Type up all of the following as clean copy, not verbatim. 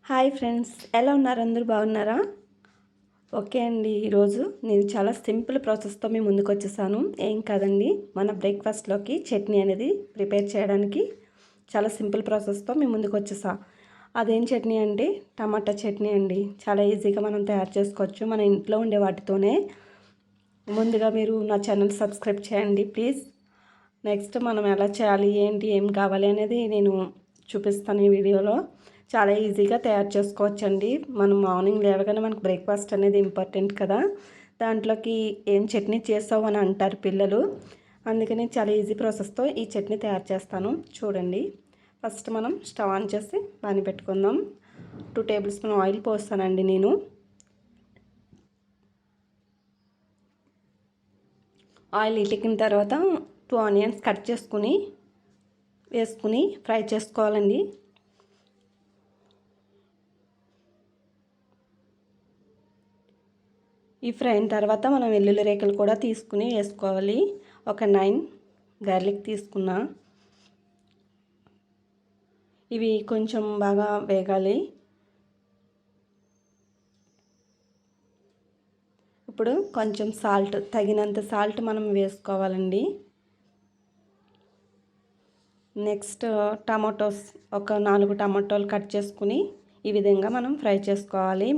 Hi friends, ఎలా ఉన్నారు? అందరూ బాగున్నారా? ఓకే అండి. ఈరోజు నేను చాలా సింపుల్ ప్రాసెస్తో మీ ముందుకు వచ్చేసాను. ఏం కాదండి, మన బ్రేక్ఫాస్ట్లోకి చట్నీ అనేది ప్రిపేర్ చేయడానికి చాలా సింపుల్ ప్రాసెస్తో మీ ముందుకు వచ్చేసా. అదేం చట్నీ అంటే టమాటా చట్నీ అండి. చాలా ఈజీగా మనం తయారు చేసుకోవచ్చు మన ఇంట్లో ఉండే వాటితోనే. ముందుగా మీరు నా ఛానల్ సబ్స్క్రైబ్ చేయండి ప్లీజ్. నెక్స్ట్ మనం ఎలా చేయాలి, ఏంటి, ఏం కావాలి అనేది నేను చూపిస్తాను ఈ వీడియోలో. చాలా ఈజీగా తయారు చేసుకోవచ్చండి. మనం మార్నింగ్ లేవగానే మనకు బ్రేక్ఫాస్ట్ అనేది ఇంపార్టెంట్ కదా, దాంట్లోకి ఏం చట్నీ చేస్తావు అని అంటారు పిల్లలు. అందుకని చాలా ఈజీ ప్రాసెస్తో ఈ చట్నీ తయారు చేస్తాను. చూడండి, ఫస్ట్ మనం స్టవ్ ఆన్ చేసి పాని పెట్టుకుందాం. 2 టేబుల్ స్పూన్ ఆయిల్ పోస్తానండి నేను. ఆయిల్ ఇటికిన తర్వాత 2 ఆనియన్స్ కట్ చేసుకుని వేసుకుని ఫ్రై చేసుకోవాలండి. ఈ ఫ్రై అయిన తర్వాత మనం వెల్లుల్లి రేకులు కూడా తీసుకుని వేసుకోవాలి. ఒక 9 గార్లిక్ తీసుకున్నా. ఇవి కొంచెం బాగా వేగాలి. ఇప్పుడు కొంచెం సాల్ట్, తగినంత సాల్ట్ మనం వేసుకోవాలండి. నెక్స్ట్ టమాటోస్, ఒక 4 టమాటోలు కట్ చేసుకుని ఈ విధంగా మనం ఫ్రై చేసుకోవాలి.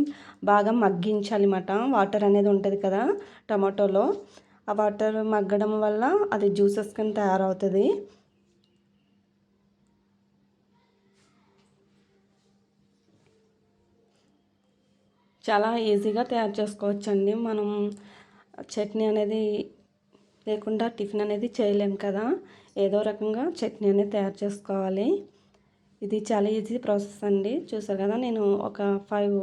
బాగా మగ్గించాలి అన్నమాట. వాటర్ అనేది ఉంటుంది కదా టమాటోలో, ఆ వాటర్ మగ్గడం వల్ల అది జ్యూసెస్ కింద తయారవుతుంది. చాలా ఈజీగా తయారు చేసుకోవచ్చండి. మనం చట్నీ అనేది లేకుండా టిఫిన్ అనేది చేయలేం కదా, ఏదో రకంగా చట్నీ అనేది తయారు చేసుకోవాలి. ఇది చాలా ఈజీ ప్రాసెస్ అండి. చూసారు కదా, నేను ఒక 5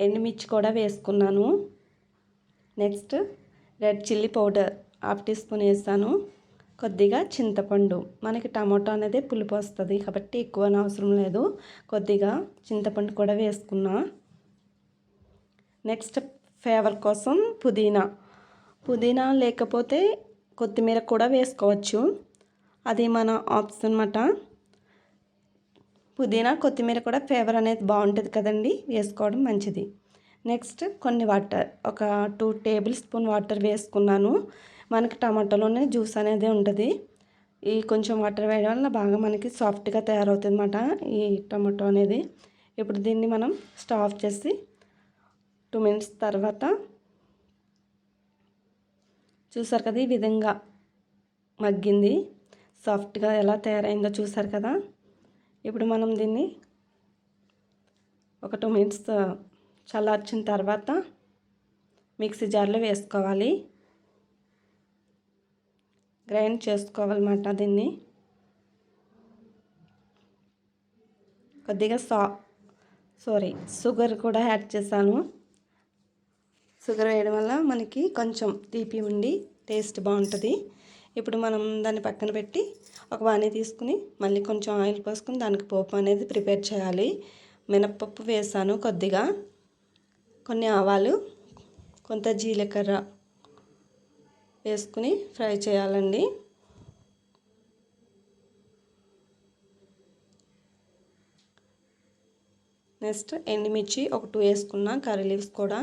ఎండుమిర్చి కూడా వేసుకున్నాను. Next red chilli powder 1/2 teaspoon వేసాను. కొద్దిగా చింతపండు, మనకి టమాటో అనేది పులుపు వస్తుంది కాబట్టి ఎక్కువ అవసరం లేదు. కొద్దిగా చింతపండు కూడా వేసుకున్నా. నెక్స్ట్ ఫ్లేవర్ కోసం పుదీనా లేకపోతే కొత్తిమీర కూడా వేసుకోవచ్చు, అది మన ఆప్షన్ అన్నమాట. పుదీనా కొత్తిమీర కూడా ఫ్లేవర్ అనేది బాగుంటుంది కదండి, వేసుకోవడం మంచిది. నెక్స్ట్ కొన్ని వాటర్, ఒక 2 టేబుల్ స్పూన్ వాటర్ వేసుకున్నాను. మనకి టమాటాలోనే జ్యూస్ అనేది ఉంటుంది. ఈ కొంచెం వాటర్ వేయడం వల్ల బాగా మనకి సాఫ్ట్గా తయారవుతుంది అన్నమాట ఈ టమాటో అనేది. ఇప్పుడు దీన్ని మనం స్టవ్ ఆఫ్ చేసి 2 మినిట్స్ తర్వాత చూసారు కదా, ఈ విధంగా మగ్గింది. సాఫ్ట్గా ఎలా తయారైందో చూసారు కదా. ఇప్పుడు మనం దీన్ని ఒక 2 మినిట్స్ చల్లార్చిన తర్వాత మిక్సీ జార్లో వేసుకోవాలి, గ్రైండ్ చేసుకోవాలన్నమాట. దీన్ని కొద్దిగా షుగర్ కూడా యాడ్ చేశాను. షుగర్ వేయడం వల్ల మనకి కొంచెం తీపి ఉండి టేస్ట్ బాగుంటుంది. ఇప్పుడు మనం దాన్ని పక్కన పెట్టి ఒక బాణీ తీసుకుని మళ్ళీ కొంచెం ఆయిల్ పోసుకుని దానికి పోపు అనేది ప్రిపేర్ చేయాలి. మినప్పప్పు వేసాను, కొద్దిగా కొన్ని ఆవాలు, కొంత జీలకర్ర వేసుకుని ఫ్రై చేయాలండి. నెక్స్ట్ ఎండుమిర్చి ఒక 2 వేసుకున్నా, కర్రీ లీవ్స్ కూడా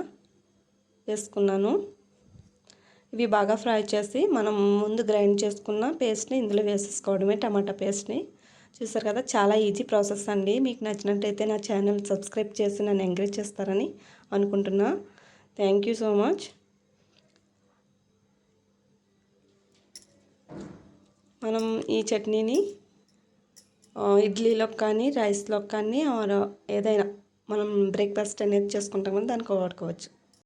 వేసుకున్నాను. ఇవి బాగా ఫ్రై చేసి మనం ముందు గ్రైండ్ చేసుకున్న పేస్ట్ని ఇందులో వేసేసుకోవడమే, టమాటా పేస్ట్ని. చూసారు కదా, చాలా ఈజీ ప్రాసెస్ అండి. మీకు నచ్చినట్టయితే నా ఛానల్ సబ్స్క్రైబ్ చేసి నన్ను ఎంకరేజ్ చేస్తారని అనుకుంటున్నా. Thank you so much. మనం ఈ చట్నీని ఇడ్లీలోకి కానీ రైస్లోకి కానీ ఆర్ ఏదైనా మనం బ్రేక్ఫాస్ట్ అనేది చేసుకుంటాం కానీ దానికి వాడుకోవచ్చు.